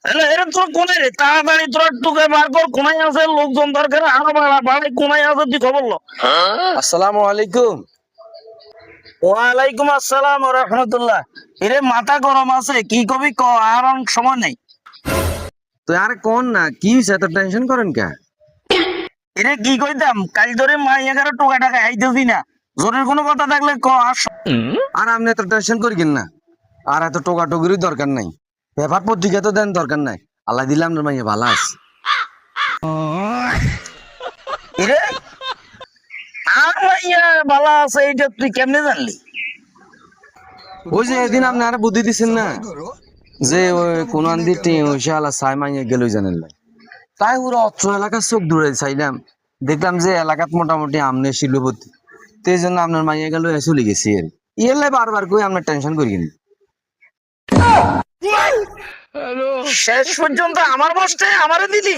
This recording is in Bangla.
এরকম তোর কোনায় রে তাড়াতাড়ি তোরা টুকে বার কর, কোনায় আছে লোকজন দরকার, আরো বাড়াই কোনায় আছে, তুই খবর লো। আসসালামু আলাইকুম। ওয়ালাইকুম আসসালাম ওয়া রাহমাতুল্লাহ। এরে মাথা গরম আছে, কি কবি ক, আর অনেক সময় নেই। তুই আরে কোন না কি হইছে, এত টেনশন করেন কে? এরে কি কইতাম, কাল ধরে মাইয়া কারো টোকা টাকা আইতেছি না, জোরের কোনো কথা থাকলে ক আর আর আপনি এত টেনশন করিয়েন না, আর এত টোকাটুকির দরকার নাই, পেপার পত্রিকা তো দেন দরকার নাই, আল্লাহ দিলে আপনার মাইয়া ভালো আছে। এরে আর মাইয়া বালা আছে, এইটা তুই কেমনে জানলি? ওই যে এদিন আপনি আরে বুদ্ধি দিচ্ছেন না, যে ওই কোন আন্দি টিউশন আলা সাই মাইয়া গেল জানেন না, তাই ওরা অত্র এলাকার চোখ দূরে চাইলাম, দেখলাম যে এলাকাত মোটামুটি আমনে শিল্পপতি, তো এই জন্য আপনার মাইয়া গেল চলে গেছি আর ইয়েলে বারবার কই আপনার টেনশন করিয়েন। শেষ পর্যন্ত আমার বসতে আমারে দিলি।